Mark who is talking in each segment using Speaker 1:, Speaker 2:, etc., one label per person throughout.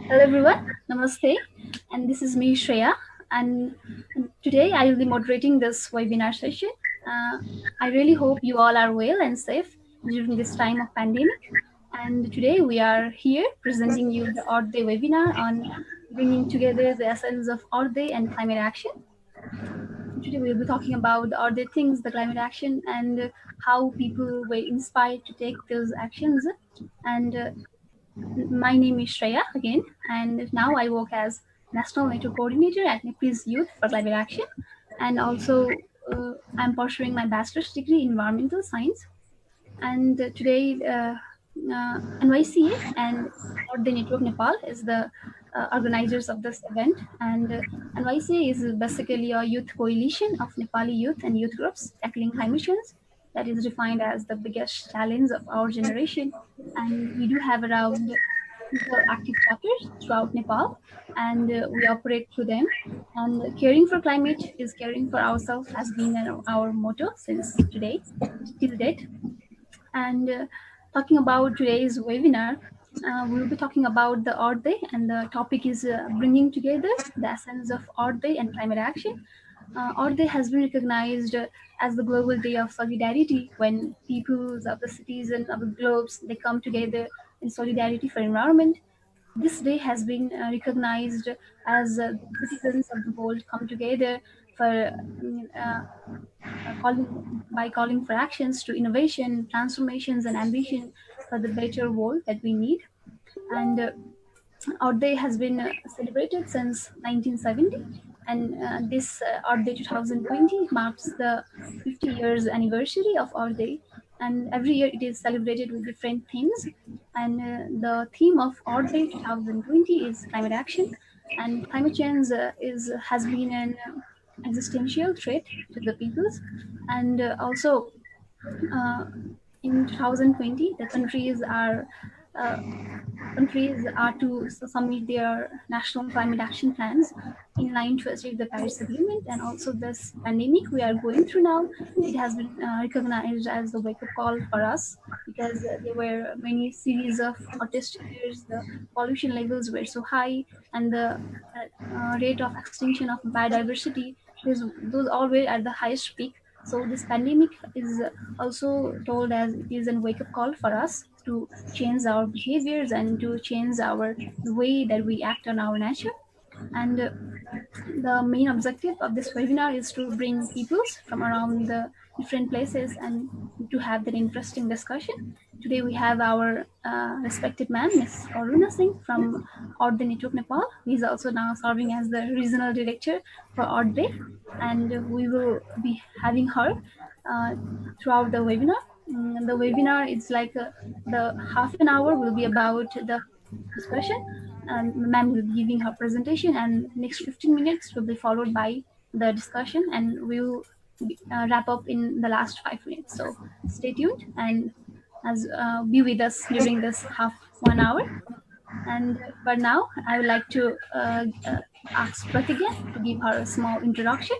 Speaker 1: Hello everyone, Namaste, and this is me Shreya. And today I will be moderating this webinar session. Uh, I really hope you all are well and safe during this time of pandemic. And today we are here presenting you the Earth Day webinar on bringing together the essence of Earth Day and climate action. Today we'll be talking about the Earth Day things, the climate action, and how people were inspired to take those actions. And My name is Shreya again, and now I work as National Network Coordinator at Nepalese Youth for Climate Action, and also I'm pursuing my bachelor's degree in environmental science. And today, NYCA and Earth Day Network Nepal is the organizers of this event, and NYCA is basically a youth coalition of Nepali youth and youth groups tackling climate change that is defined as the biggest challenge of our generation. And we do have around active chapters throughout Nepal, and we operate through them. And caring for climate is caring for ourselves has been our motto since today, till date. And talking about today's webinar, we'll be talking about the Earth Day, and the topic is bringing together the essence of Earth Day and climate action. Earth Day has been recognized as the global day of solidarity when peoples of the cities and of the globes they come together in solidarity for environment. This day has been recognized as citizens of the world come together for calling for actions to innovation, transformations, and ambition for the better world that we need. And Earth Day has been celebrated since 1970, and this Earth Day 2020 marks the 50 years anniversary of Earth Day. And every year it is celebrated with different themes. And the theme of Earth Day 2020 is climate action, and climate change is has been an existential threat to the peoples, and also uh, in 2020 the uh, countries are to submit their national climate action plans in line to achieve the Paris Agreement. And also this pandemic we are going through now, it has been recognized as a wake-up call for us, because there were many series of hottest years, the pollution levels were so high, and the rate of extinction of biodiversity, those all were at the highest peak. So this pandemic is also told as it is a wake-up call for us to change our behaviors and to change our the way that we act on our nature. And the main objective of this webinar is to bring peoples from around the different places and to have that interesting discussion. Today we have our respected man, Miss Karuna Singh from Earth Day Network Nepal. He is also now serving as the regional director for Earth Day, and we will be having her uh, throughout the webinar. The webinar is like the half an hour will be about the discussion, and ma'am will be giving her presentation, and next 15 minutes will be followed by the discussion, and we will wrap up in the last 5 minutes. So stay tuned and as be with us during this half 1 hour. And but now I would like to ask Pratigya to give her a small introduction.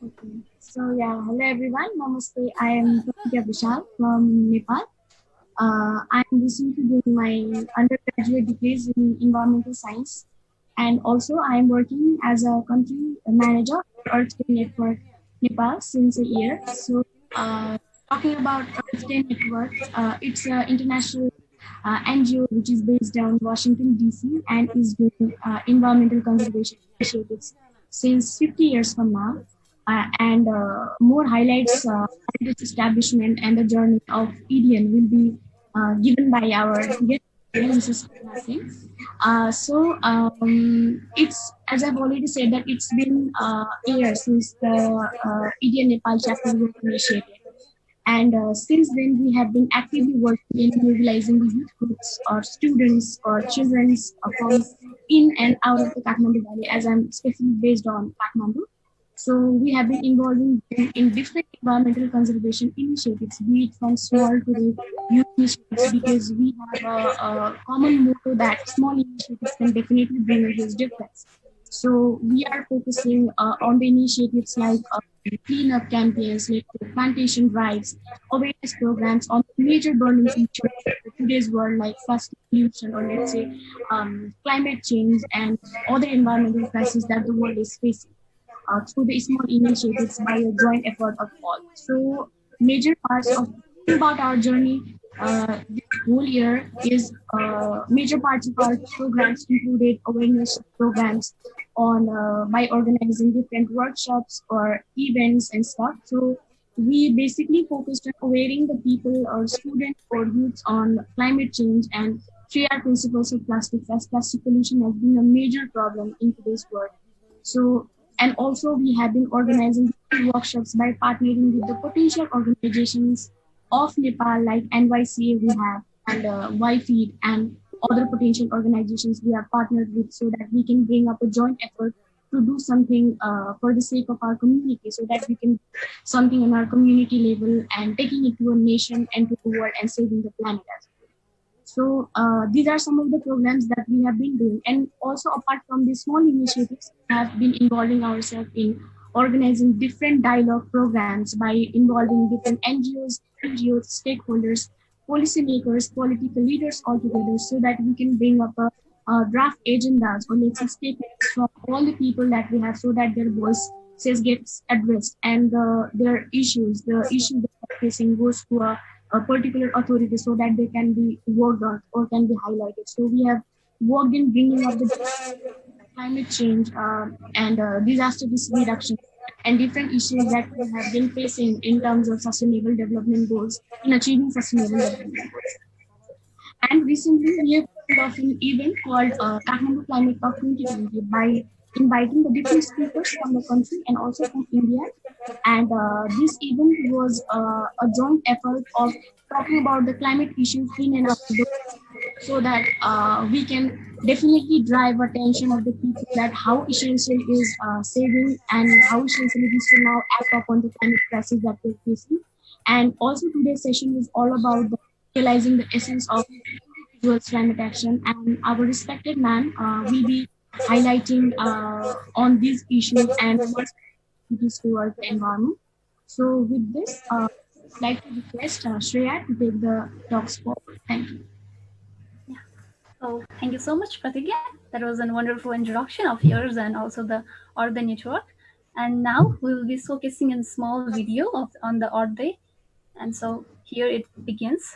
Speaker 2: Okay. So yeah, hello everyone. Namaste. I am Pratigya Vishal from Nepal. I am recently doing my undergraduate degrees in environmental science, and also I am working as a country manager for Earth Day Network Nepal since a year. So talking about Earth Day Network, it's an international NGO which is based on Washington DC and is doing environmental conservation initiatives since 50 years from now. And more highlights its establishment and the journey of EDN will be given by our guest, Mrs. Karuna Singh. It's, as I've already said, that it's been a year since the EDN Nepal chapter was initiated. And since then, we have been actively working in mobilizing the youth groups or students or children from in and out of the Kathmandu Valley, as I'm especially based on Kathmandu. So we have been involving in different environmental conservation initiatives, be it from small to the youth initiatives, because we have a common motto that small initiatives can definitely bring a huge difference. So we are focusing on the initiatives like cleanup campaigns, like plantation drives, awareness programs on major burning issues in today's world, like plastic pollution or let's say climate change and other environmental crises that the world is facing through the small initiatives by a joint effort of all. So major parts of about our journey this whole year is major parts of our programs included awareness programs on by organizing different workshops or events and stuff. So we basically focused on awareing the people or students or youths on climate change and 3R principles of plastics, as plastic pollution has been a major problem in today's world. So, and also we have been organizing workshops by partnering with the potential organizations of Nepal, like NYCA we have, and YFeed, and other potential organizations we are partnered with, so that we can bring up a joint effort to do something for the sake of our community, so that we can something in our community level and taking it to a nation and to the world and saving the planet as well. So these are some of the programs that we have been doing. And also apart from these small initiatives, we have been involving ourselves in organizing different dialogue programs by involving different NGOs, stakeholders, policymakers, political leaders all together, so that we can bring up a draft agendas or let's say statements from all the people that we have, so that their voice says gets addressed and their issues, the issue that they're facing goes to a particular authority, so that they can be worked on or can be highlighted. So we have worked in bringing up the climate change and disaster risk reduction and different issues that we have been facing in terms of sustainable development goals in achieving sustainable development goals. And recently, we have pulled off an event called Kathmandu Climate Talk 2020 by inviting the different speakers from the country and also from India. And this event was a joint effort of talking about the climate issues in and out the, so that we can definitely drive attention of the people that how essential is saving and how essential it is to now act upon the climate crisis that we're facing. And also today's session is all about the, realizing the essence of towards climate action, and our respected man will be highlighting on these issues and what it is towards the environment. So with this, I'd like to request Shreya to take the talks forward. Thank you.
Speaker 1: Yeah. So thank you so much, Pratigya. That was a wonderful introduction of yours and also the Earth Day network. And now we will be showcasing a small video of on the Earth Day. And so here it begins.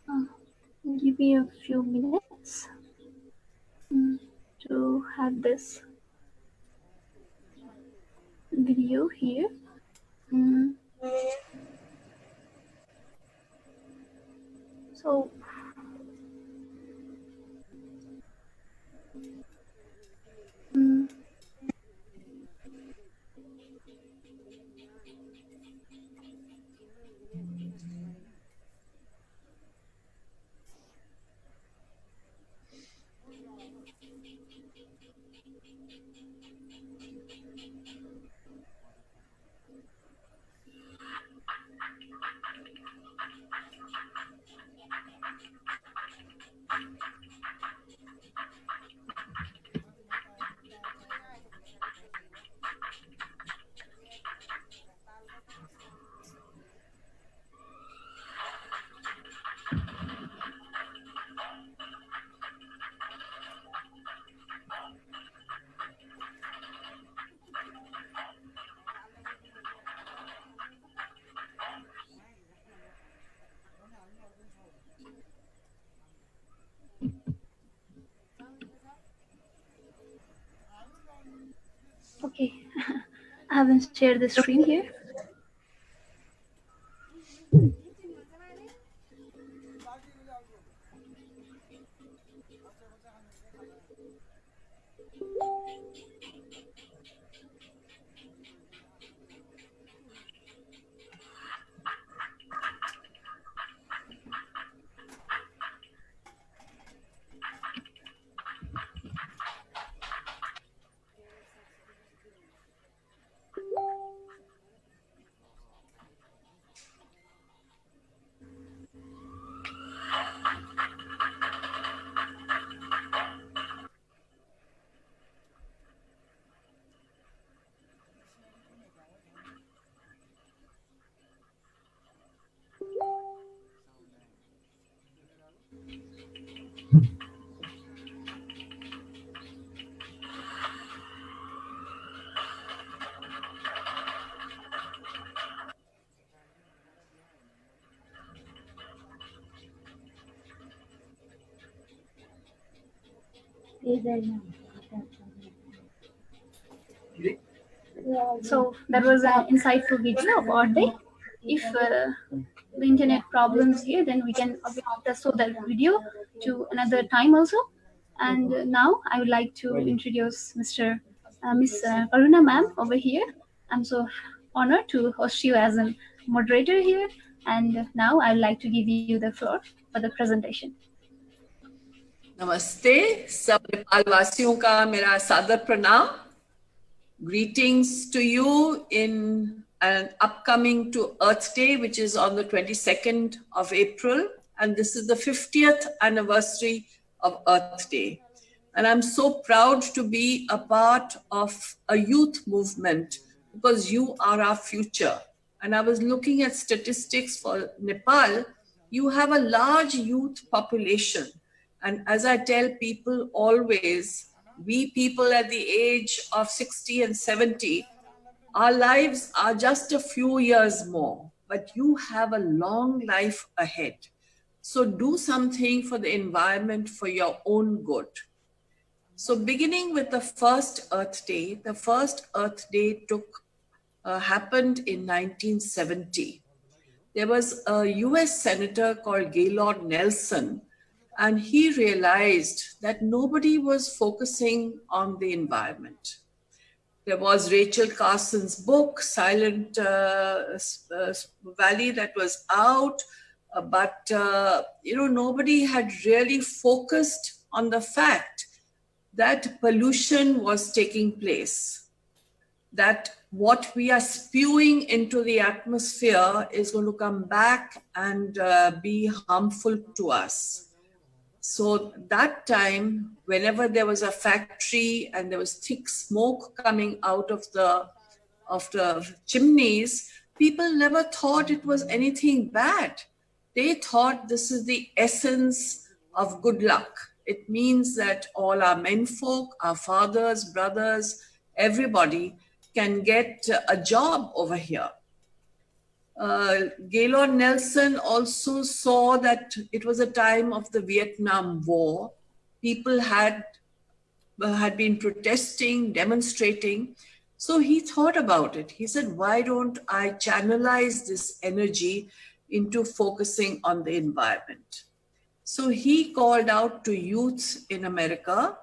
Speaker 1: Uh, Give me a few minutes mm, to have this video here. Mm, so mm, okay, I haven't shared the screen here. So that was an insightful video of our day. If the internet problems here, then we can again show that video to another time also. And now I would like to introduce Miss Karuna ma'am over here. I'm so honored to host you as a moderator here. And now I would like to give you the floor for the presentation.
Speaker 3: नमस्ते सब नेपाल वासियों का मेरा सादर प्रणाम. Greetings to you in an upcoming to Earth Day, which is on the 22nd of April. And this is the 50th anniversary of Earth Day. And I'm so proud to be a part of a youth movement because you are our future. And I was looking at statistics for Nepal. You have a large youth population. And as I tell people always, we people at the age of 60 and 70, our lives are just a few years more, but you have a long life ahead. So do something for the environment for your own good. So beginning with the first Earth Day, the first Earth Day happened in 1970. There was a US Senator called Gaylord Nelson, and he realized that nobody was focusing on the environment. There was Rachel Carson's book, Silent Valley, that was out, but nobody had really focused on the fact that pollution was taking place, that what we are spewing into the atmosphere is going to come back and be harmful to us. So that time, whenever there was a factory and there was thick smoke coming out of the chimneys, people never thought it was anything bad. They thought this is the essence of good luck. It means that all our menfolk, our fathers, brothers, everybody can get a job over here. Gaylord Nelson also saw that it was a time of the Vietnam War. People had been protesting, demonstrating. So he thought about it. He said, why don't I channelize this energy into focusing on the environment? So he called out to youths in America,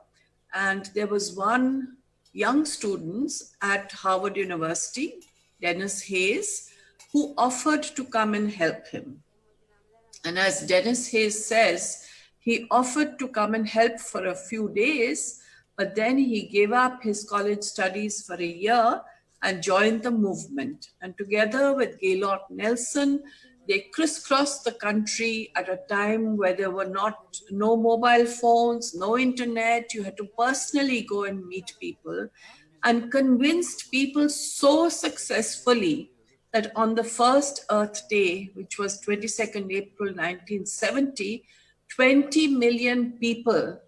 Speaker 3: and there was one young student at Harvard University, Dennis Hayes, who offered to come and help him. And as Dennis Hayes says, he offered to come and help for a few days, but then he gave up his college studies for a year and joined the movement. And together with Gaylord Nelson, they crisscrossed the country at a time where there were no mobile phones, no internet. You had to personally go and meet people, and convinced people so successfully that on the first Earth Day, which was 22nd April 1970, 20 million people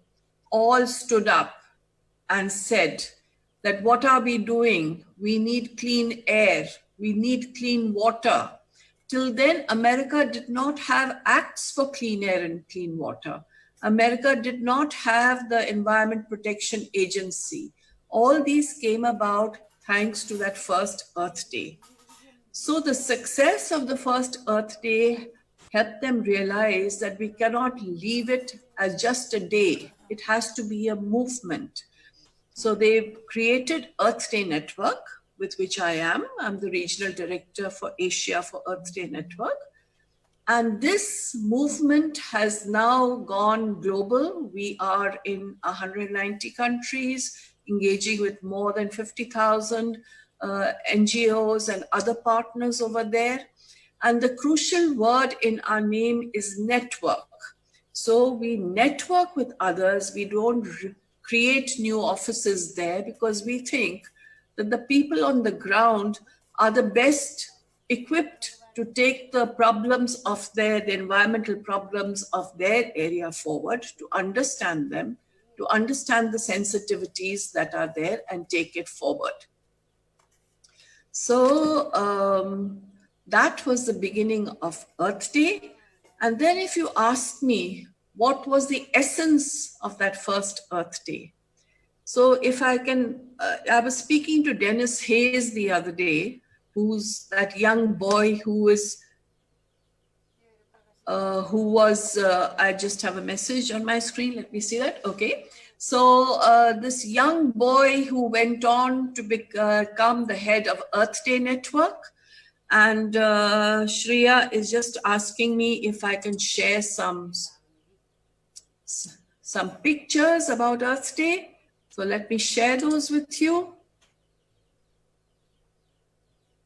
Speaker 3: all stood up and said that what are we doing? We need clean air. We need clean water. Till then, America did not have acts for clean air and clean water. America did not have the Environment Protection Agency. All these came about thanks to that first Earth Day. So the success of the first Earth Day helped them realize that we cannot leave it as just a day. It has to be a movement. So they created Earth Day Network, with which I am. I'm the regional director for Asia for Earth Day Network. And this movement has now gone global. We are in 190 countries, engaging with more than 50,000 NGOs and other partners over there. And the crucial word in our name is network. So we network with others. We don't create new offices there because we think that the people on the ground are the best equipped to take the problems of the environmental problems of their area forward, to understand them, to understand the sensitivities that are there and take it forward. So that was the beginning of Earth Day. And then if you ask me, what was the essence of that first Earth Day. So if I can, I was speaking to Dennis Hayes the other day, who's that young boy who was, I just have a message on my screen. Let me see that. Okay. So this young boy who went on to become the head of Earth Day Network. And Shreya is just asking me if I can share some pictures about Earth Day. So let me share those with you.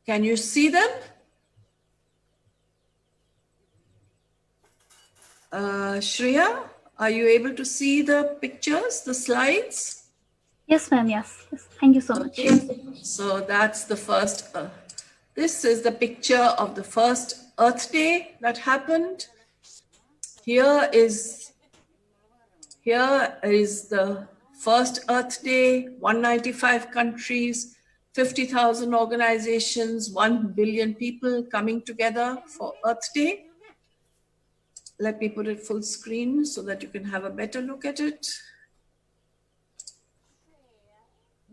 Speaker 3: Can you see them? Shreya, are you able to see the pictures, the slides?
Speaker 1: Yes, ma'am. Yes. Thank you so much.
Speaker 3: Okay, so that's the first. This is the picture of the first Earth Day that happened. Here is the first Earth Day, 195 countries, 50,000 organizations, 1 billion people coming together for Earth Day. Let me put it full screen so that you can have a better look at it.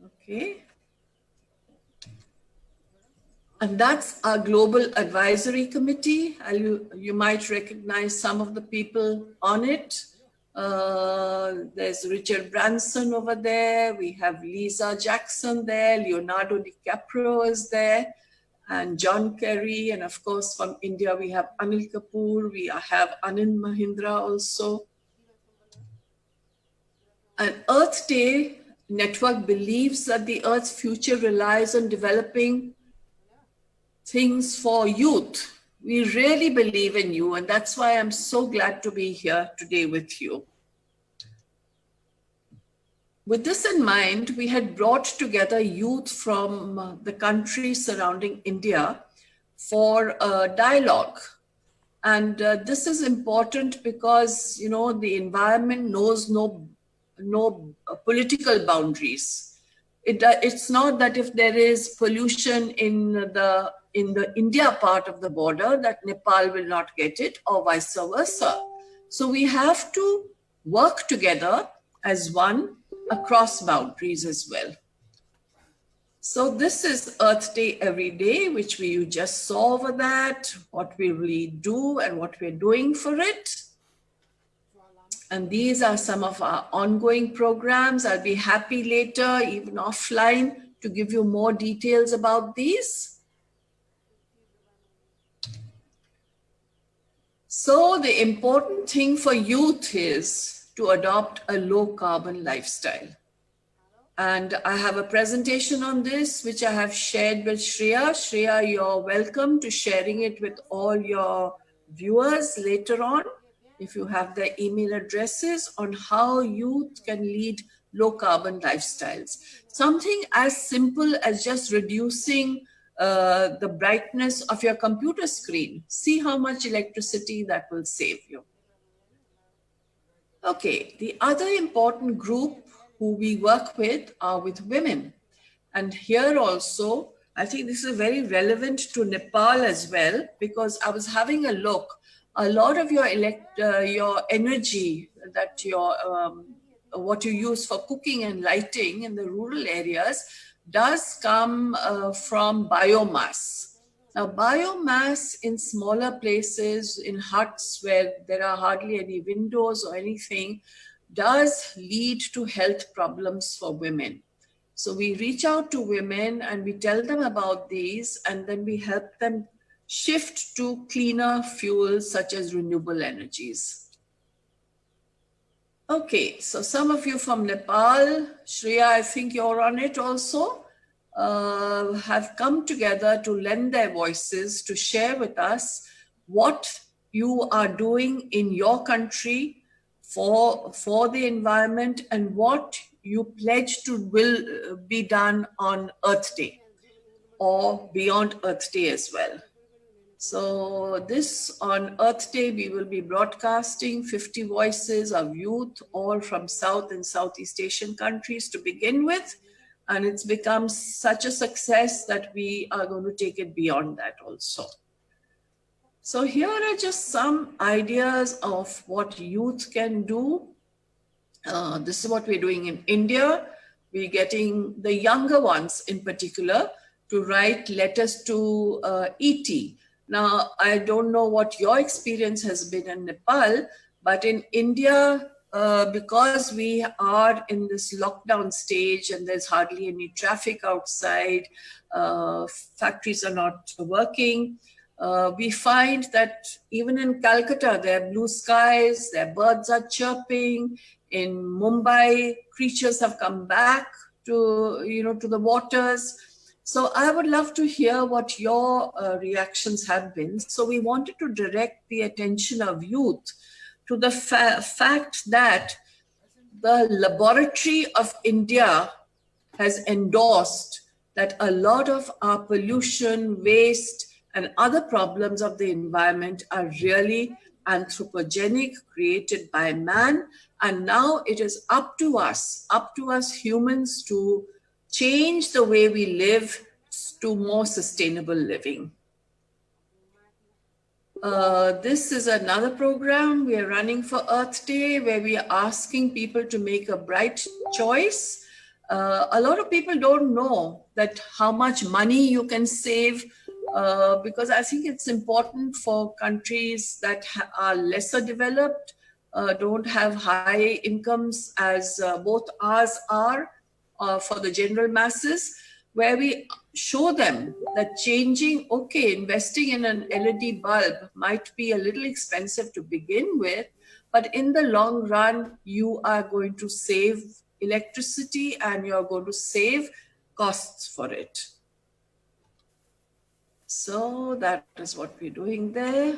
Speaker 3: Okay. And that's our Global Advisory Committee. You might recognize some of the people on it. There's Richard Branson over there. We have Lisa Jackson there. Leonardo DiCaprio is there. And John Kerry. And of course, from India, we have Anil Kapoor. We have Anand Mahindra also. An Earth Day network believes that the Earth's future relies on developing things for youth. We really believe in you, and that's why I'm so glad to be here today with you. With this in mind, we had brought together youth from the countries surrounding India for a dialogue. And this is important because, you know, the environment knows no political boundaries. It's not that if there is pollution in the India part of the border, that Nepal will not get it, or vice versa. So we have to work together as one across boundaries as well. So this is Earth Day every day, which you just saw over that, what we really do and what we're doing for it. And these are some of our ongoing programs. I'll be happy later, even offline, to give you more details about these. So the important thing for youth is to adopt a low carbon lifestyle. And I have a presentation on this, which I have shared with Shreya. Shreya, you're welcome to sharing it with all your viewers later on, if you have their email addresses, on how youth can lead low carbon lifestyles. Something as simple as just reducing the brightness of your computer screen. See how much electricity that will save you. Okay, the other important group who we work with are with women. And here also, I think this is very relevant to Nepal as well, because I was having a look. A lot of your energy that what you use for cooking and lighting in the rural areas does come from biomass. Now, biomass in smaller places, in huts where there are hardly any windows or anything, does lead to health problems for women. So we reach out to women and we tell them about these, and then we help them shift to cleaner fuels such as renewable energies. Okay, so some of you from Nepal, Shreya, I think you're on it also, have come together to lend their voices to share with us what you are doing in your country for the environment and what you pledge to will be done on Earth Day or beyond Earth Day as well. So this on Earth Day, we will be broadcasting 50 voices of youth, all from South and Southeast Asian countries to begin with. And it's become such a success that we are going to take it beyond that also. So here are just some ideas of what youth can do. This is what we're doing in India. We're getting the younger ones in particular to write letters to ET. Now, I don't know what your experience has been in Nepal, but in India, because we are in this lockdown stage and there's hardly any traffic outside, factories are not working, we find that even in Calcutta, there are blue skies, there birds are chirping. In Mumbai, creatures have come back to the waters. So I would love to hear what your reactions have been. So we wanted to direct the attention of youth to the fact that the laboratory of India has endorsed that a lot of our pollution, waste, and other problems of the environment are really anthropogenic, created by man. And now it is up to us humans, to change the way we live to more sustainable living. This is another program we are running for Earth Day, where we are asking people to make a bright choice. A lot of people don't know that how much money you can save, because I think it's important for countries that are lesser developed, don't have high incomes as both ours are, for the general masses, where we show them that investing in an LED bulb might be a little expensive to begin with, but in the long run, you are going to save electricity and you're going to save costs for it. So that is what we're doing there.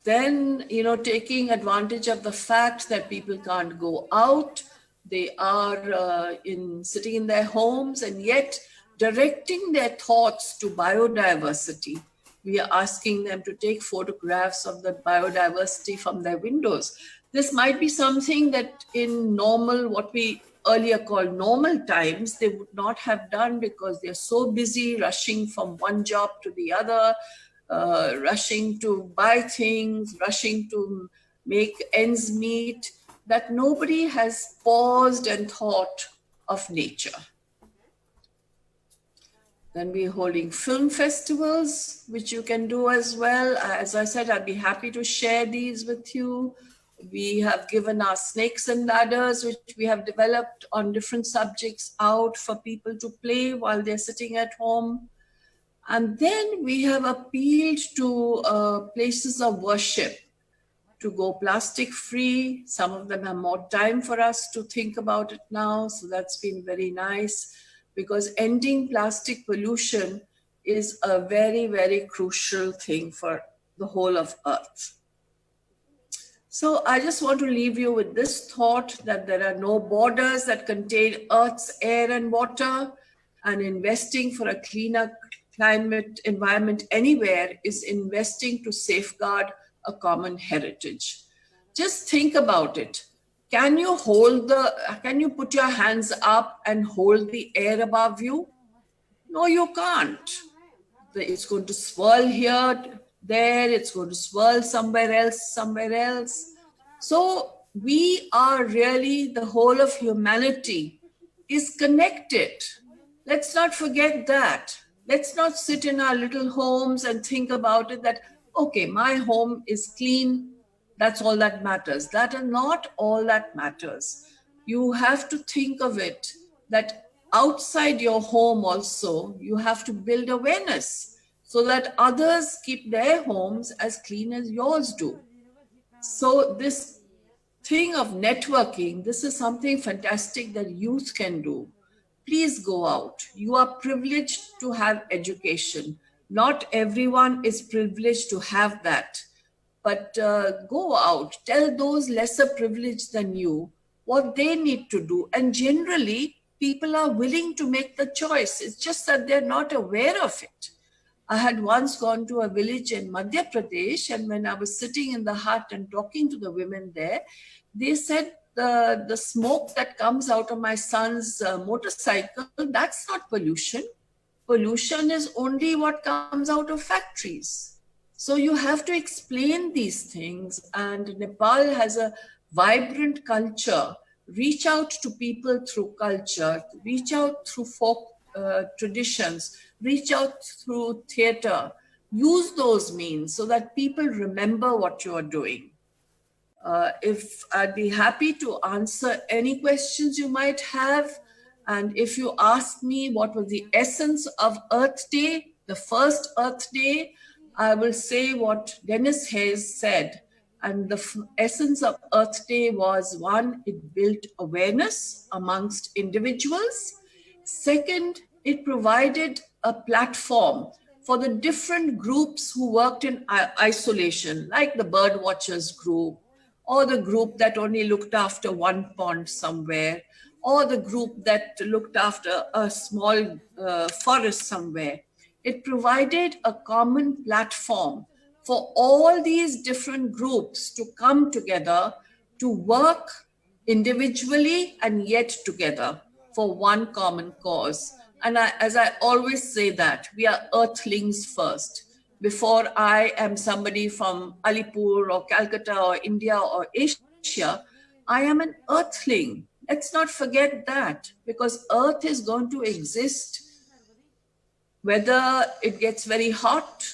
Speaker 3: Then, taking advantage of the fact that people can't go out, they are sitting in their homes, and yet directing their thoughts to biodiversity. We are asking them to take photographs of the biodiversity from their windows. This might be something that in normal, what we earlier called normal times, they would not have done, because they're so busy rushing from one job to the other, rushing to buy things, rushing to make ends meet, that nobody has paused and thought of nature. Then we're holding film festivals, which you can do as well. As I said, I'd be happy to share these with you. We have given our snakes and ladders, which we have developed on different subjects, out for people to play while they're sitting at home. And then we have appealed to places of worship to go plastic free. Some of them have more time for us to think about it now. So that's been very nice, because ending plastic pollution is a very, very crucial thing for the whole of Earth. So I just want to leave you with this thought, that there are no borders that contain Earth's air and water, and investing for a cleaner climate environment anywhere is investing to safeguard a common heritage. Just think about it. Can you put your hands up and hold the air above you? No, you can't. It's going to swirl here, there, it's going to swirl somewhere else. So we are really, the whole of humanity is connected. Let's not forget that. Let's not sit in our little homes and think about it that, okay, my home is clean, that's all that matters. That is not all that matters. You have to think of it that outside your home also, you have to build awareness so that others keep their homes as clean as yours do. So this thing of networking, this is something fantastic that youth can do. Please go out. You are privileged to have education. Not everyone is privileged to have that. But go out, tell those lesser privileged than you what they need to do. And generally, people are willing to make the choice. It's just that they're not aware of it. I had once gone to a village in Madhya Pradesh, and when I was sitting in the hut and talking to the women there, they said, the smoke that comes out of my son's motorcycle, that's not pollution. Pollution is only what comes out of factories. So you have to explain these things, and Nepal has a vibrant culture. Reach out to people through culture, reach out through folk traditions, reach out through theater. Use those means so that people remember what you are doing. If I'd be happy to answer any questions you might have. And if you ask me what was the essence of Earth Day, the first Earth Day, I will say what Dennis Hayes said. And the essence of Earth Day was, one, it built awareness amongst individuals. Second, it provided a platform for the different groups who worked in isolation, like the bird watchers group, or the group that only looked after one pond somewhere, or the group that looked after a small forest somewhere. It provided a common platform for all these different groups to come together to work individually and yet together for one common cause. And as I always say that, we are earthlings first. Before I am somebody from Alipur or Calcutta or India or Asia, I am an earthling. Let's not forget that, because Earth is going to exist whether it gets very hot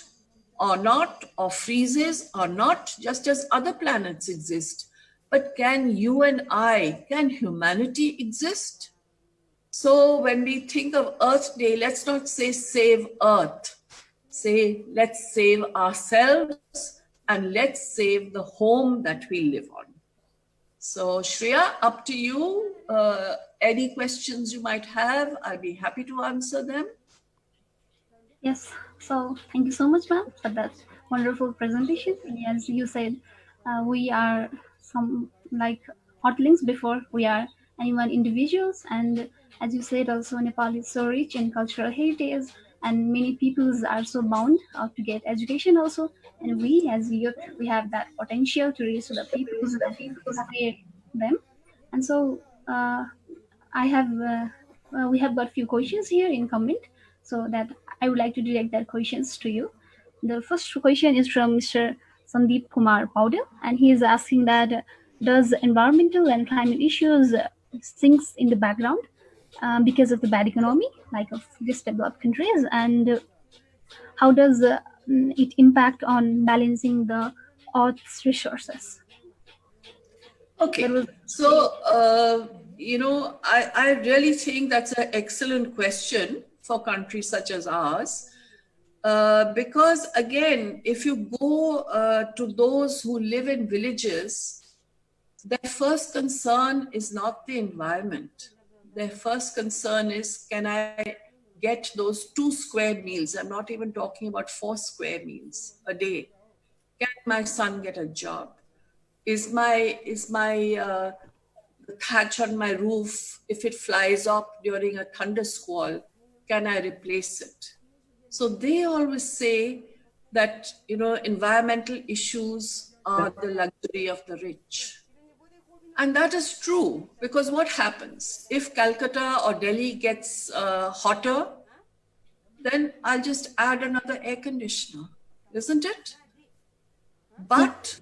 Speaker 3: or not, or freezes or not, just as other planets exist. But can you and I, can humanity exist? So when we think of Earth Day, let's not say save Earth. Say, let's save ourselves and let's save the home that we live on. So Shreya, up to you. Any questions you might have, I'll be happy to answer them.
Speaker 1: Yes, so thank you so much, ma'am, for that wonderful presentation. As you said, we are some like hotlings before we are anyone individuals, and as you said, also Nepal is so rich in cultural heritage, and many peoples are so bound to get education also, and we as youth we have that potential to reach to the peoples and inspire them, and so. I have we have got few questions here in comment, so that I would like to direct that questions to you. The first question is from Mr. Sandeep Kumar Powder, and he is asking that does environmental and climate issues sinks in the background because of the bad economy, like of these developed countries, and how does it impact on balancing the Earth's resources? That
Speaker 3: Okay.
Speaker 1: was
Speaker 3: So, I really think that's an excellent question for countries such as ours. Because again, if you go to those who live in villages, their first concern is not the environment. Their first concern is, can I get those 2 square meals? I'm not even talking about 4 square meals a day. Can my son get a job? Is my the thatch on my roof, if it flies up during a thunder squall, can I replace it? So they always say that environmental issues are the luxury of the rich. And that is true, because what happens if Calcutta or Delhi gets hotter? Then I'll just add another air conditioner, isn't it?
Speaker 1: yeah,
Speaker 3: But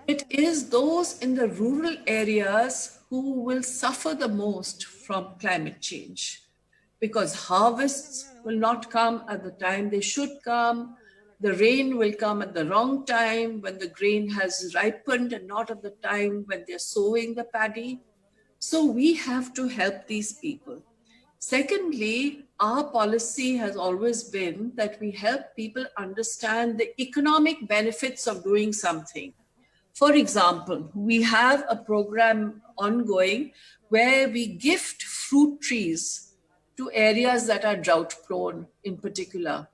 Speaker 3: it is those in the rural areas who will suffer the most from climate change, because harvests will not come at the time they should come. The rain will come at the wrong time when the grain has ripened and not at the time when they're sowing the paddy. So we have to help these people. Secondly, our policy has always been that we help people understand the economic benefits of doing something. For example, we have a program ongoing where we gift fruit trees to areas that are drought prone in particular.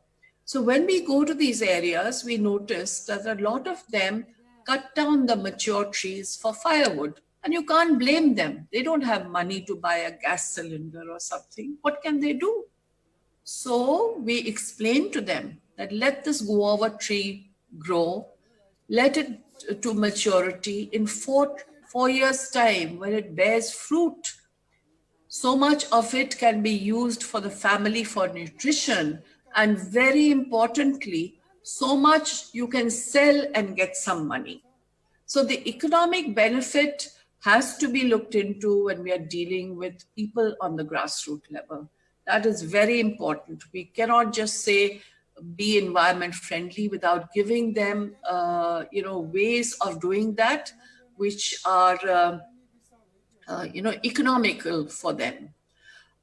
Speaker 3: So when we go to these areas, we notice that a lot of them cut down the mature trees for firewood. And you can't blame them. They don't have money to buy a gas cylinder or something. What can they do? So we explain to them that let this guava tree grow, let it to maturity. In four years' time, when it bears fruit, so much of it can be used for the family for nutrition, and very importantly, so much you can sell and get some money. So the economic benefit has to be looked into when we are dealing with people on the grassroots level. That is very important. We cannot just say be environment friendly without giving them, ways of doing that, which are, economical for them.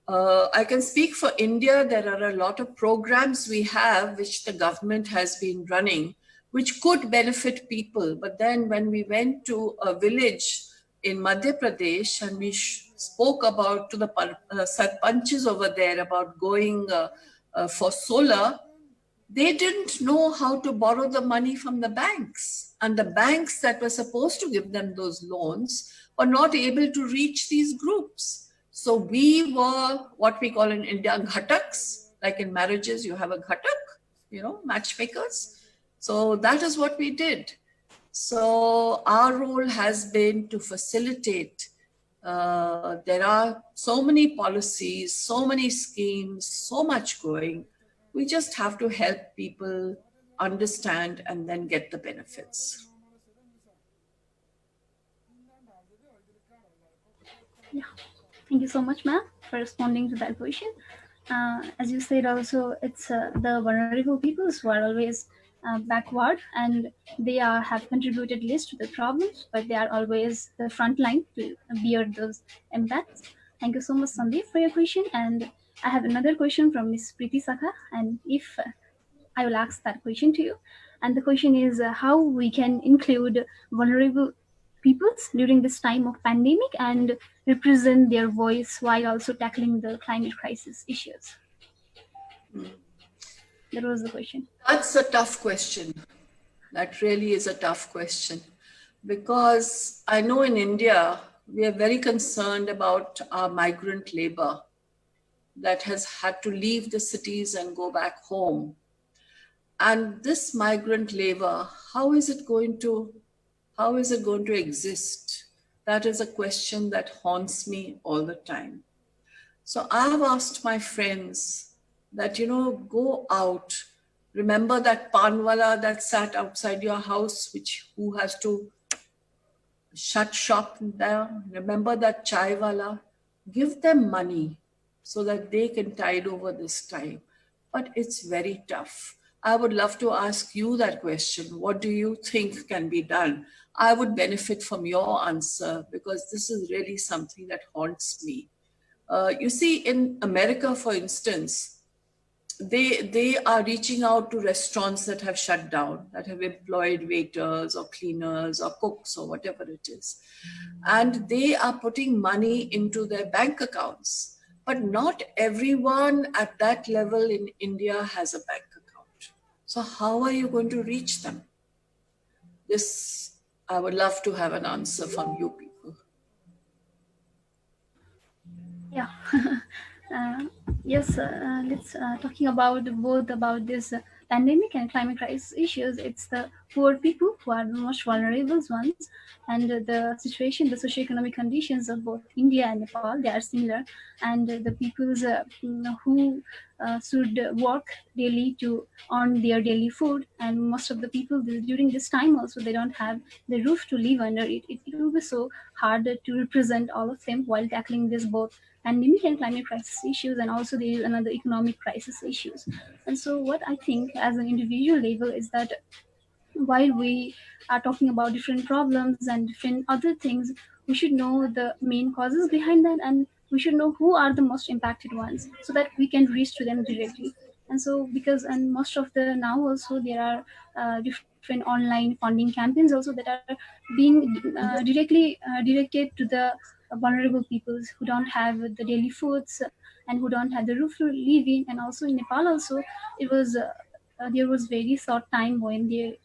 Speaker 3: I can speak for India. There are a lot of programs we have which the government has been running, which could benefit people. But then when we went to a village in Madhya Pradesh and we spoke about to the sarpanches over there about going for solar, they didn't know how to borrow the money from the banks. And the banks that were supposed to give them those loans were not able to reach these groups. So we were what we call in India ghataks. Like in marriages, you have a ghatak, matchmakers. So that is what we did. So our role has been to facilitate. There are so many policies, so many schemes, so much going. We just have to help people understand and then get the benefits.
Speaker 1: Yeah. Thank you so much, ma'am, for responding to that question. As you said, also it's the vulnerable peoples who are always backward, and they have contributed least to the problems, but they are always the front line to bear those impacts. Thank you so much, Sandeep, for your question. And I have another question from Miss Preeti Sakha, and if I will ask that question to you. And the question is how we can include vulnerable peoples during this time of pandemic and represent their voice while also tackling the climate crisis issues. That was the question.
Speaker 3: That's a tough question. That really is a tough question. Because I know in India, we are very concerned about our migrant labor that has had to leave the cities and go back home. And this migrant labor, how is it going to exist? That is a question that haunts me all the time. So I've asked my friends that, go out. Remember that panwala that sat outside your house, who has to shut shop there? Remember that chaiwala? Give them money so that they can tide over this time. But it's very tough. I would love to ask you that question. What do you think can be done? I would benefit from your answer because this is really something that haunts me. You see, in America, for instance, they are reaching out to restaurants that have shut down, that have employed waiters or cleaners or cooks or whatever it is. And they are putting money into their bank accounts. But not everyone at that level in India has a bank account. So how are you going to reach them? This, I would love to have an answer from you people.
Speaker 1: Yeah. uh, yes, let's talking about both about this pandemic and climate crisis issues. It's the poor people who are the most vulnerable ones, and the situation, the socioeconomic conditions of both India and Nepal, they are similar, and the peoples who should work daily to earn their daily food, and most of the people during this time also they don't have the roof to live under. It will be so hard to represent all of them while tackling this both pandemic and climate crisis issues, and also there is another economic crisis issues. And so what I think as an individual level is that while we are talking about different problems and different other things, we should know the main causes behind that, and we should know who are the most impacted ones so that we can reach to them directly. And so because and most of the now also there are different online funding campaigns also that are being directly directed to the vulnerable peoples who don't have the daily foods and who don't have the roof to live in. And also in Nepal also it was there was very short time when the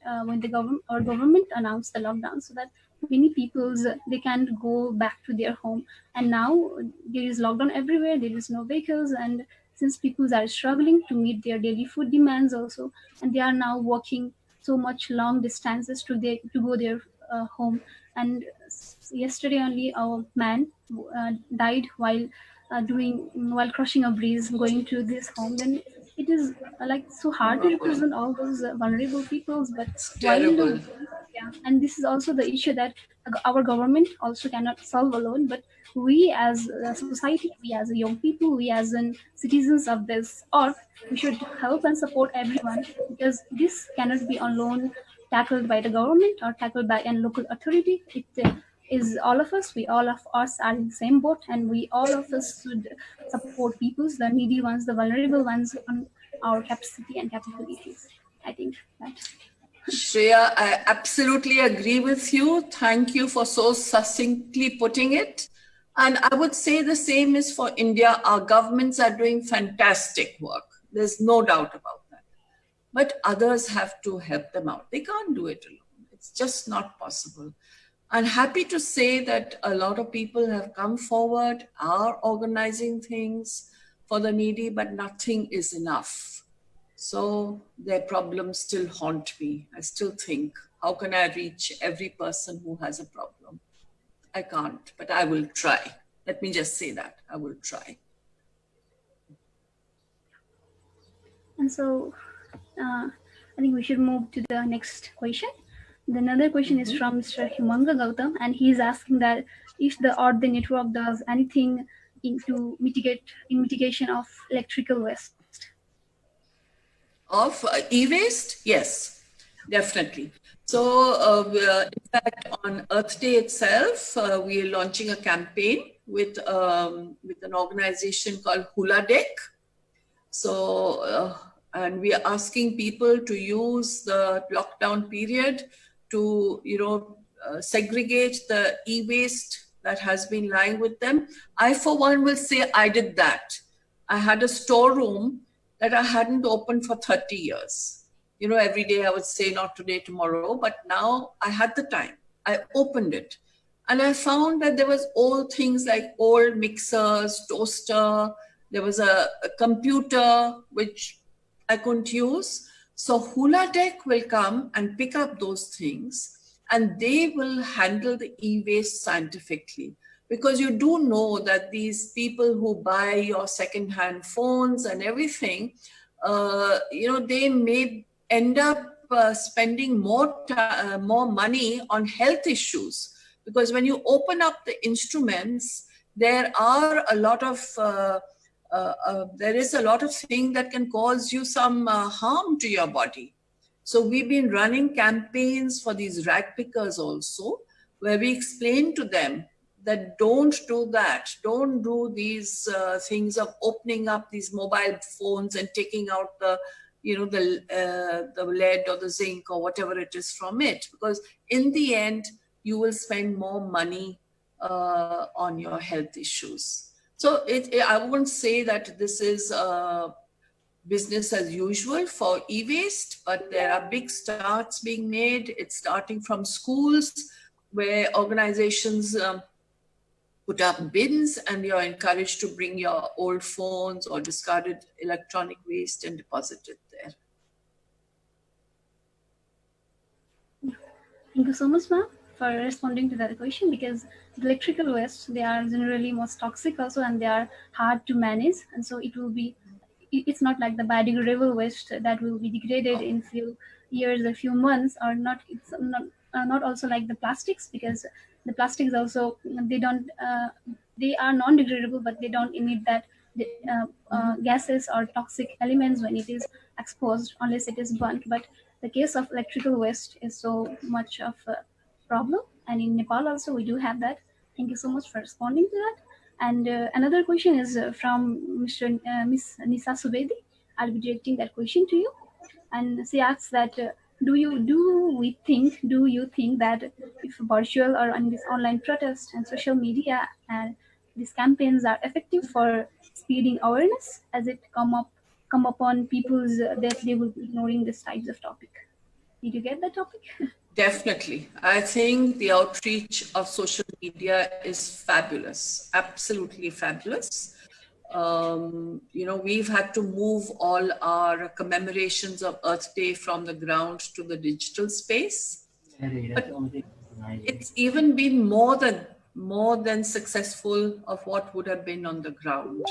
Speaker 1: government announced the lockdown, so that many peoples they can't go back to their home. And now there is lockdown everywhere, there is no vehicles, and since people are struggling to meet their daily food demands also, and they are now walking so much long distances to go their home. And yesterday only a man died while doing while crossing a bridge going to this home. Then it is like so hard to represent all those vulnerable peoples, but
Speaker 3: It's
Speaker 1: while
Speaker 3: terrible.
Speaker 1: yeah, and this is also the issue that our government also cannot solve alone, but we as a society, we as young people, we as citizens of this earth, we should help and support everyone, because this cannot be alone tackled by the government or tackled by a local authority. It is all of us. We all of us are in the same boat, and we all of us should support peoples, the needy ones, the vulnerable ones, on our capacity and capabilities. I think that.
Speaker 3: Shreya, I absolutely agree with you. Thank you for so succinctly putting it. And I would say the same is for India. Our governments are doing fantastic work. There's no doubt about that. But others have to help them out. They can't do it alone. It's just not possible. I'm happy to say that a lot of people have come forward, are organizing things for the needy, but nothing is enough. So their problems still haunt me. I still think, how can I reach every person who has a problem? I can't, but I will try. Let me just say that I will try.
Speaker 1: And so I think we should move to the next question. The another question is from Mr. Himanga Gautam, and he is asking that if the Earth Day Network does anything in mitigation of electrical waste.
Speaker 3: Of e-waste, yes, definitely. So in fact, on Earth Day itself, we are launching a campaign with an organization called Hula Deck. So and we are asking people to use the lockdown period to segregate the e-waste that has been lying with them. I for one will say I did that. I had a storeroom that I hadn't opened for 30 years. Every day I would say not today, tomorrow, but now I had the time. I opened it, and I found that there was old things like old mixers, toaster. There was a computer which I couldn't use. So Hula Deck will come and pick up those things, and they will handle the e-waste scientifically. Because you do know that these people who buy your second-hand phones and everything, they may end up spending more money on health issues. Because when you open up the instruments, there are a lot of there is a lot of thing that can cause you some harm to your body. So we've been running campaigns for these rag pickers also, where we explain to them that don't do that. Don't do these things of opening up these mobile phones and taking out the lead or the zinc or whatever it is from it, because in the end you will spend more money on your health issues. So I wouldn't say that this is business as usual for e-waste, but there are big starts being made. It's starting from schools, where organizations put up bins, and you're encouraged to bring your old phones or discarded electronic waste and deposit it there.
Speaker 1: Thank you so much, ma'am, for responding to that question, because the electrical waste, they are generally most toxic also, and they are hard to manage. And so it's not like the biodegradable waste that will be degraded in few years or few months, or not. It's not also like the plastics, because the plastics also, they are non-degradable, but they don't emit that gases or toxic elements when it is exposed, unless it is burnt. But the case of electrical waste is so much of a problem, and in Nepal also we do have that. Thank you so much for responding to that. And another question is from Miss Nisa Subedi. I'll be directing that question to you. And she asks that do you think that if virtual or on this online protest and social media and these campaigns are effective for spreading awareness, as it come upon people's that they will be ignoring this types of topic? Did you get the topic?
Speaker 3: Definitely. I think the outreach of social media is fabulous, absolutely fabulous. We've had to move all our commemorations of Earth Day from the ground to the digital space. But it's even been more than successful of what would have been on the ground.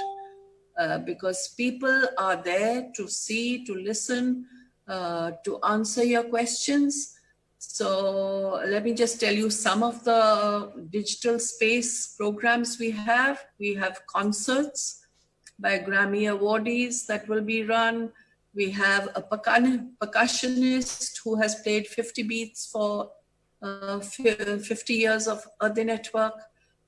Speaker 3: because people are there to see, to listen, to answer your questions. So let me just tell you some of the digital space programs we have. We have concerts by Grammy awardees that will be run. We have a percussionist who has played 50 beats for 50 years of Earthy Network.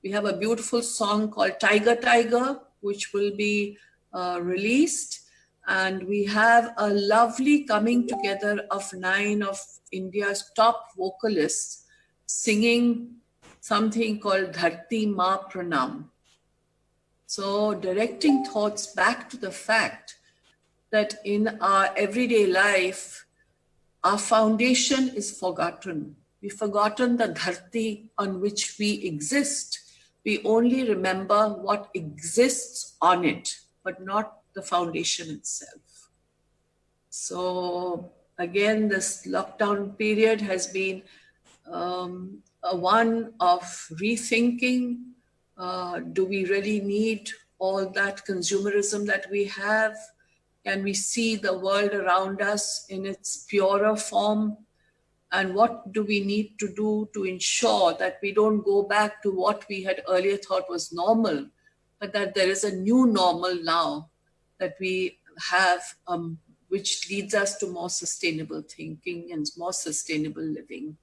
Speaker 3: We have a beautiful song called Tiger Tiger, which will be released. And we have a lovely coming together of 9 of India's top vocalists singing something called Dharti Ma Pranam. So, directing thoughts back to the fact that in our everyday life, our foundation is forgotten. We've forgotten the dharti on which we exist. We only remember what exists on it, but not the foundation itself. So, again, this lockdown period has been a one of rethinking. Do we really need all that consumerism that we have? Can we see the world around us in its purer form? And what do we need to do to ensure that we don't go back to what we had earlier thought was normal, but that there is a new normal now that we have, which leads us to more sustainable thinking and more sustainable living?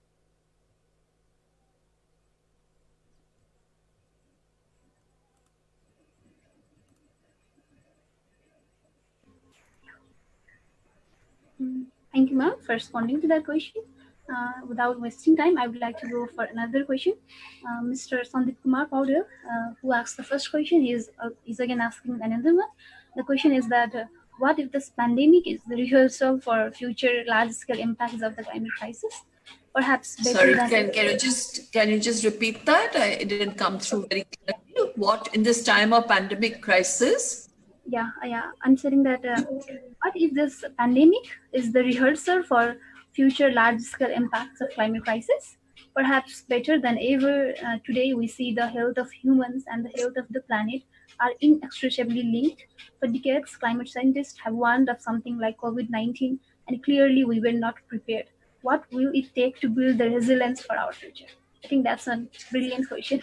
Speaker 1: Thank you, ma'am, for responding to that question. Without wasting time, I would like to go for another question. Mr. Sandip Kumar Powder, who asked the first question, is again asking another one. The question is that what if this pandemic is the rehearsal for future large-scale impacts of the climate crisis? Perhaps better
Speaker 3: Sorry,
Speaker 1: than
Speaker 3: can you just repeat that? It didn't come through very clearly. What in this time of pandemic crisis?
Speaker 1: yeah. I'm saying that what if this pandemic is the rehearsal for future large-scale impacts of climate crisis? Perhaps better than ever, today we see the health of humans and the health of the planet are inextricably linked. For decades, climate scientists have warned of something like COVID-19, and clearly we were not prepared. What will it take to build the resilience for our future? I think that's a brilliant question.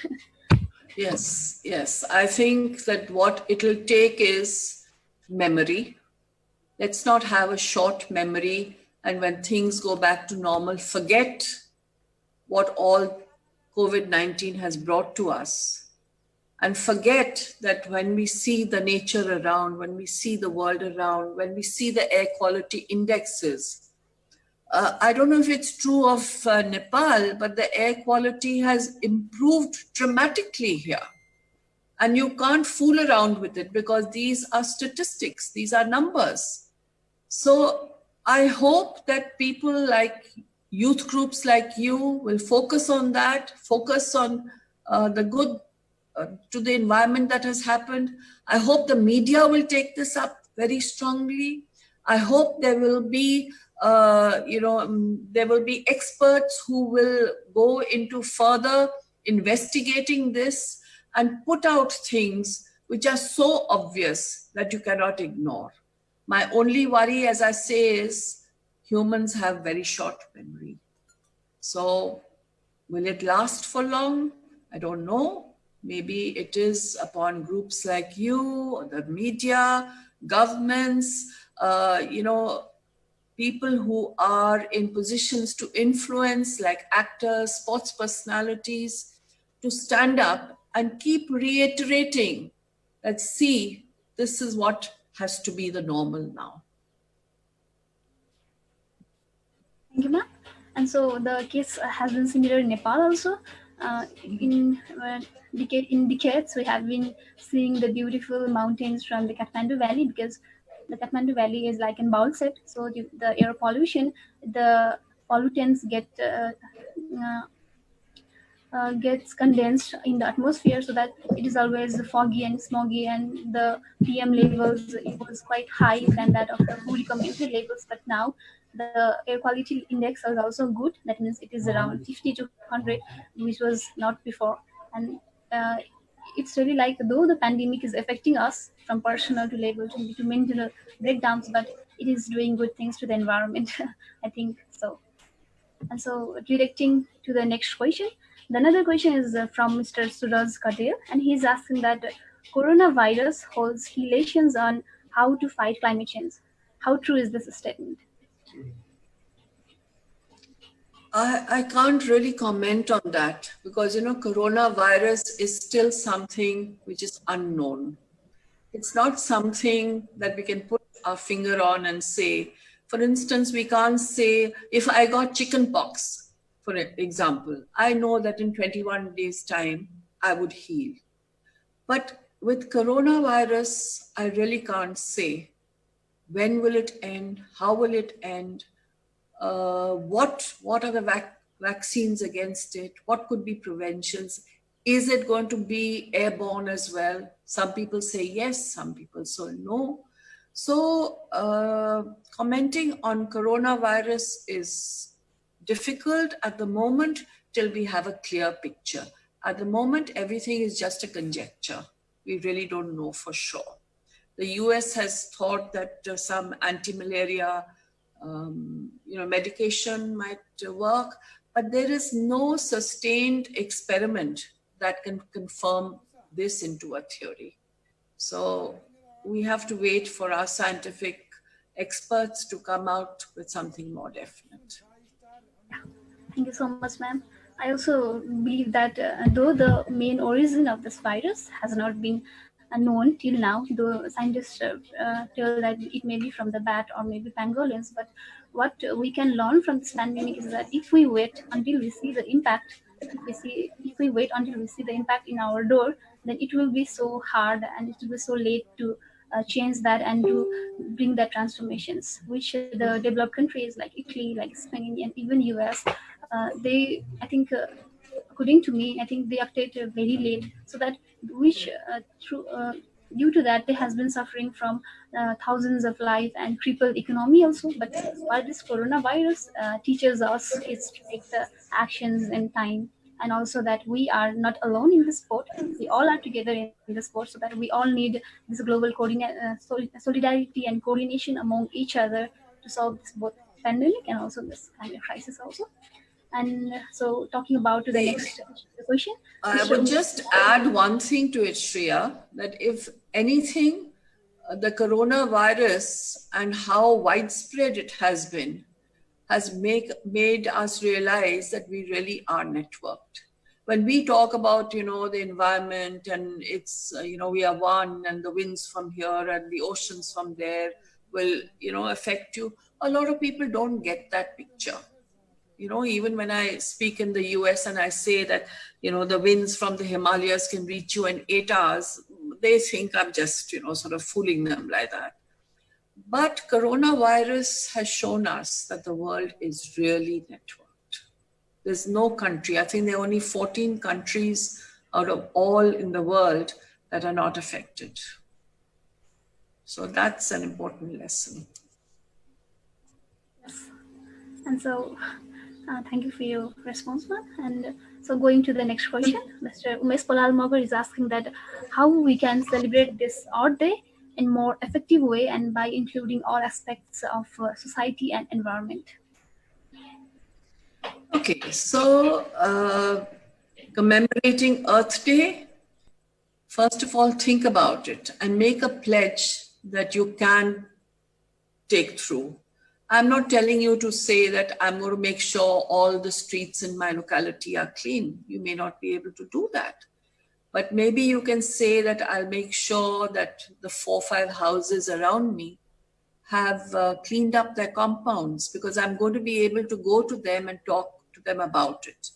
Speaker 3: Yes. I think that what it'll take is memory. Let's not have a short memory, and when things go back to normal, forget what all COVID-19 has brought to us. And forget that when we see the nature around, when we see the world around, when we see the air quality indexes, I don't know if it's true of Nepal, but the air quality has improved dramatically here. And you can't fool around with it because these are statistics, these are numbers. So I hope that people like youth groups like you will focus on that, focus on the good to the environment that has happened. I hope the media will take this up very strongly. I hope there will be there will be experts who will go into further investigating this and put out things which are so obvious that you cannot ignore. My only worry, as I say, is humans have very short memory. So will it last for long? I don't know. Maybe it is upon groups like you, or the media, governments, people who are in positions to influence, like actors, sports personalities, to stand up and keep reiterating that, see, this is what has to be the normal now.
Speaker 1: Thank you, ma'am. And so the case has been similar in Nepal also. In decades, we have been seeing the beautiful mountains from the Kathmandu Valley, because the Kathmandu Valley is like in bowl set. So the air pollution, the pollutants gets condensed in the atmosphere, so that it is always foggy and smoggy, and the PM levels, it was quite high than that of the WHO recommended levels. But now the air quality index is also good. That means it is around 50 to 100, which was not before. And uh, it's really like, though the pandemic is affecting us from personal to level to mental breakdowns, but it is doing good things to the environment. I think so. And so, directing to the next question, the another question is from Mr. Suraj Kadir, and he's asking that coronavirus holds key lessons on how to fight climate change. How true is this statement?
Speaker 3: I can't really comment on that because, coronavirus is still something which is unknown. It's not something that we can put our finger on and say. For instance, we can't say, if I got chicken pox, for example, I know that in 21 days' time, I would heal. But with coronavirus, I really can't say when will it end, how will it end, what are the vaccines against it, what could be preventions, is it going to be airborne as well? Some people say yes, some people say no. So commenting on coronavirus is difficult at the moment till we have a clear picture. At the moment, everything is just a conjecture. We really don't know for sure. The US has thought that some anti-malaria medication might work, but there is no sustained experiment that can confirm this into a theory. So we have to wait for our scientific experts to come out with something more definite.
Speaker 1: Thank you so much, ma'am. I also believe that though the main origin of this virus has not been known till now, though scientists tell that it may be from the bat or maybe pangolins, but what we can learn from this pandemic is that if we wait until we see the impact, if we wait until we see the impact in our door, then it will be so hard and it will be so late to change that and to bring that transformations, which the developed countries like Italy, like Spain, and even US, they, I think, according to me, I think they acted very late, so that which through due to that there has been suffering from thousands of life and crippled economy also. But what this coronavirus teaches us is to take the actions and time, and also that we are not alone in this sport. We all are together in this sport, so that we all need this global solidarity and coordination among each other to solve this both pandemic and also this kind of crisis also. And so, talking about to the
Speaker 3: See,
Speaker 1: next question,
Speaker 3: I
Speaker 1: Mr.
Speaker 3: would just add one thing to it, Shreya, that if anything, the coronavirus and how widespread it has been has made us realize that we really are networked. When we talk about, the environment and it's, we are one and the winds from here and the oceans from there will, affect you, a lot of people don't get that picture. Even when I speak in the US and I say that, the winds from the Himalayas can reach you in 8 hours, they think I'm just, sort of fooling them like that. But coronavirus has shown us that the world is really networked. There's no country, I think there are only 14 countries out of all in the world that are not affected. So that's an important lesson.
Speaker 1: Yes. And so, thank you for your response, ma'am. And so, going to the next question, Mr. Umesh Palalmogar is asking that how we can celebrate this Earth Day in more effective way and by including all aspects of society and environment.
Speaker 3: Okay, so commemorating Earth Day, first of all, think about it and make a pledge that you can take through. I'm not telling you to say that I'm going to make sure all the streets in my locality are clean. You may not be able to do that. But maybe you can say that I'll make sure that the 4 or 5 houses around me have cleaned up their compounds because I'm going to be able to go to them and talk to them about it.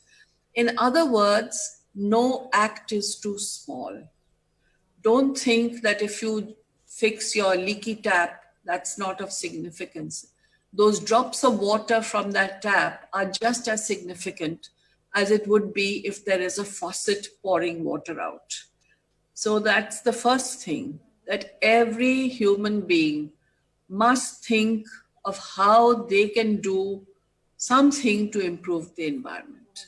Speaker 3: In other words, no act is too small. Don't think that if you fix your leaky tap, that's not of significance. Those drops of water from that tap are just as significant as it would be if there is a faucet pouring water out. So that's the first thing, that every human being must think of how they can do something to improve the environment.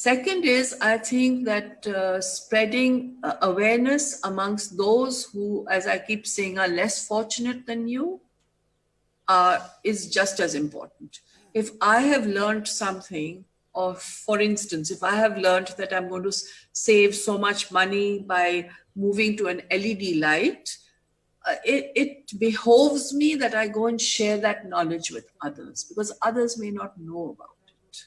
Speaker 3: Second is, I think that spreading awareness amongst those who, as I keep saying, are less fortunate than you, is just as important. If I have learned something, or for instance, if I have learned that I'm going to save so much money by moving to an LED light, it behoves me that I go and share that knowledge with others, because others may not know about it.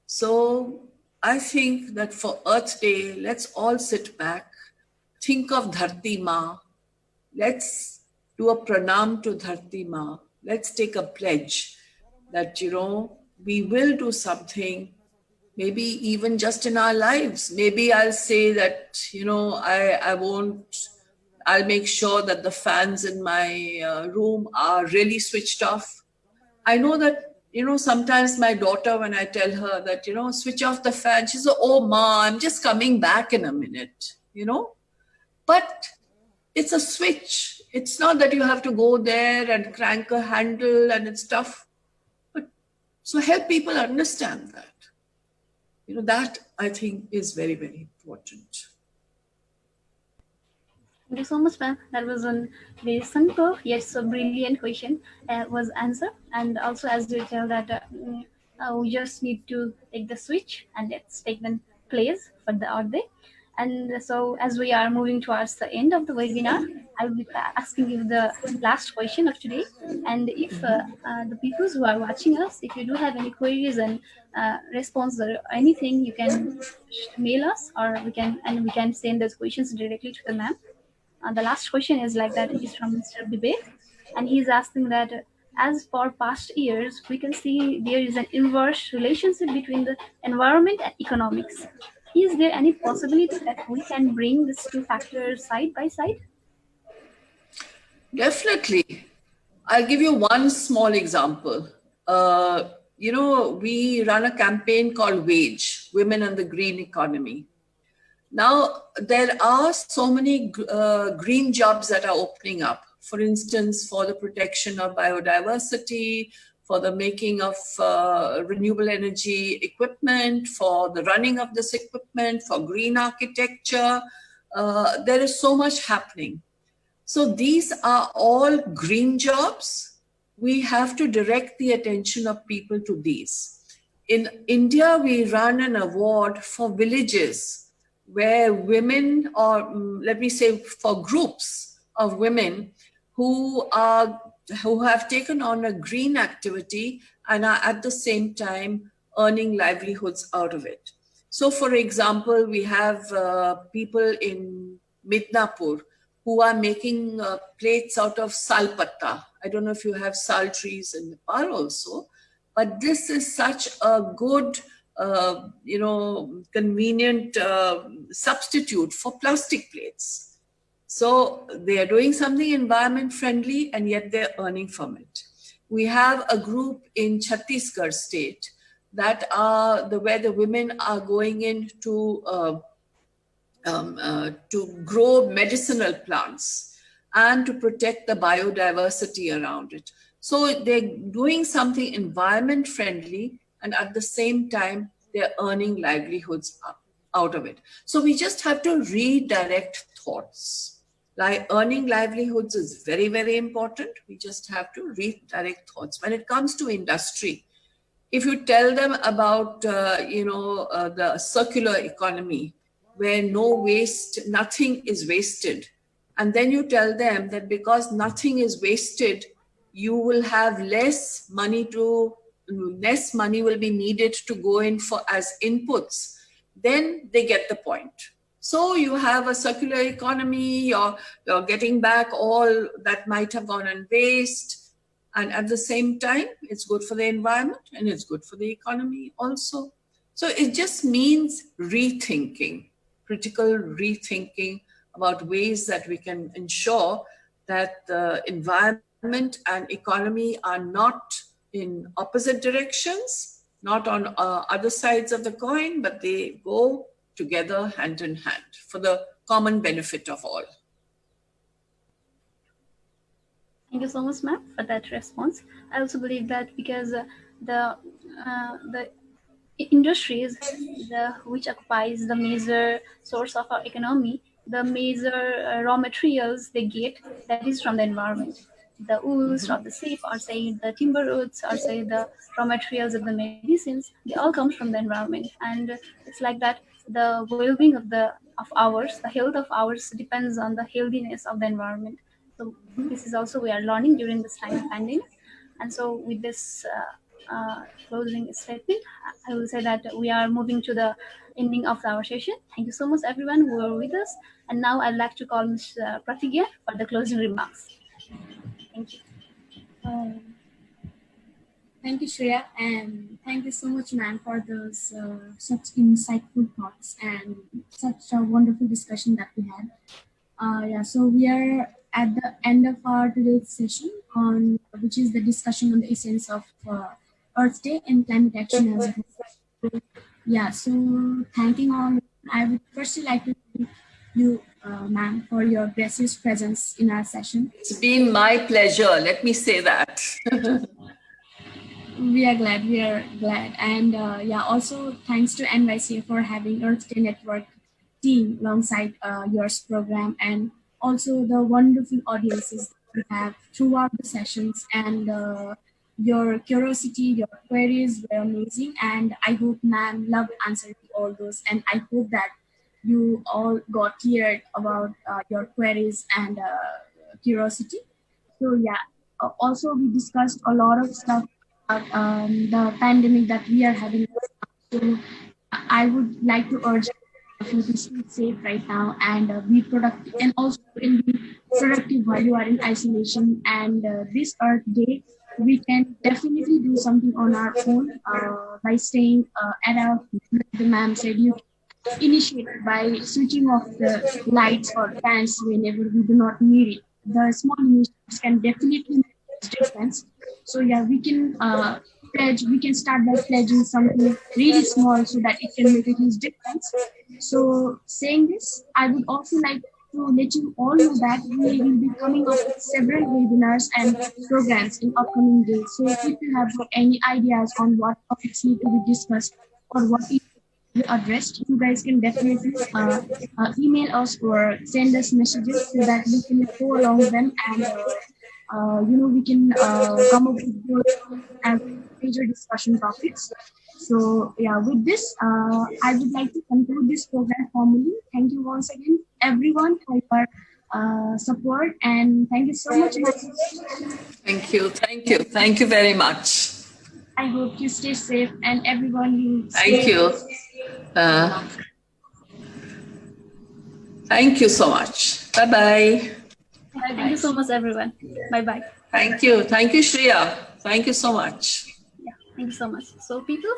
Speaker 3: So I think that for Earth Day, let's all sit back, think of Dharti Ma. Let's do a pranam to Dharti Ma. Let's take a pledge that, we will do something, maybe even just in our lives. Maybe I'll say that, I won't, I'll make sure that the fans in my room are really switched off. I know that, sometimes my daughter, when I tell her that, switch off the fan, she says, oh, Ma, I'm just coming back in a minute, But it's a switch. It's not that you have to go there and crank a handle and it's tough. But so help people understand that. That I think is very, very important.
Speaker 1: Thank you so much, ma'am. That was a very simple yet so brilliant question was answered. And also, as you tell that we just need to take the switch and let's take the place for the out there. And so, as we are moving towards the end of the webinar, I will be asking you the last question of today. And if the people who are watching us, if you do have any queries and response or anything, you can mail us, or we can send those questions directly to the ma'am. The last question is like that is from Mr. Vivek, and he's asking that as for past years, we can see there is an inverse relationship between the environment and economics. Is there any possibility that we can bring these two factors side by side?
Speaker 3: Definitely. I'll give you one small example. We run a campaign called Wage, Women and the Green Economy. Now, there are so many green jobs that are opening up. For instance, for the protection of biodiversity, for the making of renewable energy equipment, for the running of this equipment, for green architecture. There is so much happening. So these are all green jobs. We have to direct the attention of people to these. In India, we run an award for villages where women, or let me say for groups of women who have taken on a green activity and are at the same time earning livelihoods out of it. So for example, we have people in Midnapur who are making plates out of salpatta. I don't know if you have sal trees in Nepal also, but this is such a good, convenient substitute for plastic plates. So they are doing something environment friendly and yet they're earning from it. We have a group in Chhattisgarh state that are where the women are going in to grow medicinal plants and to protect the biodiversity around it. So they're doing something environment friendly and at the same time, they're earning livelihoods out of it. So we just have to redirect thoughts. Like earning livelihoods is very, very important. We just have to redirect thoughts. When it comes to industry, if you tell them about, the circular economy, where no waste, nothing is wasted. And then you tell them that because nothing is wasted, you will have less money will be needed to go in for as inputs. Then they get the point. So you have a circular economy, you're getting back all that might have gone on waste. And at the same time, it's good for the environment and it's good for the economy also. So it just means rethinking, critical rethinking about ways that we can ensure that the environment and economy are not in opposite directions, not on other sides of the coin, but they go together hand in hand for the common benefit of all.
Speaker 1: Thank you so much, ma'am, for that response. I also believe that because the industries, which occupies the major source of our economy, the major raw materials they get, that is from the environment. The wools of the sheep, or say the timber roots, or say the raw materials of the medicines, they all come from the environment. And it's like that the well-being of ours, the health of ours depends on the healthiness of the environment. So this is also we are learning during this time of pandemic. And so, with this closing statement, I will say that we are moving to the ending of our session. Thank you so much, everyone who were with us. And now I'd like to call Ms. Pratigya for the closing remarks. Thank you.
Speaker 2: Thank you, Shreya, and thank you so much, ma'am, for those such insightful thoughts and such a wonderful discussion that we had. Yeah, so we are at the end of our today's session, on which is the discussion on the essence of Earth Day and climate action as a whole. Yeah, so thanking all, I would firstly like to thank you, ma'am, for your gracious presence in our session.
Speaker 3: It's been my pleasure. Let me say that.
Speaker 2: We are glad. And yeah, also thanks to NYC for having Earth Day Network team alongside yours program, and also the wonderful audiences we have throughout the sessions. And your curiosity, your queries were amazing, and I hope ma'am loved answering all those, and I hope that you all got cleared about your queries and curiosity. So yeah, also we discussed a lot of stuff about the pandemic that we are having. So I would like to urge you to stay safe right now and be productive, and also can be productive while you are in isolation. And this Earth Day, we can definitely do something on our own by staying at our home. Like the ma'am said, you can initiate by switching off the lights or fans whenever we do not need it. The small initiatives can definitely make a difference. So yeah, we can pledge. We can start by pledging something really small so that it can make a huge difference. So saying this, I would also like to let you all know that we will be coming up with several webinars and programs in upcoming days. So if you have got any ideas on what topics need to be discussed or what is addressed, you guys can definitely email us or send us messages so that we can go along them, and we can come up with those as major discussion topics. So yeah, with this, I would like to conclude this program formally. Thank you once again, everyone, for your support, and thank you so much.
Speaker 3: Thank you very much.
Speaker 2: I hope you stay safe, and everyone you
Speaker 3: Thank you. Thank you so much. Bye-bye.
Speaker 1: Thank you so much, everyone. Bye-bye.
Speaker 3: Thank you, Shreya. Thank you so much.
Speaker 1: Yeah, thank you so much. So, people,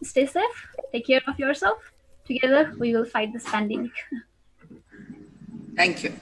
Speaker 1: stay safe. Take care of yourself. Together, we will fight this pandemic.
Speaker 3: Thank you.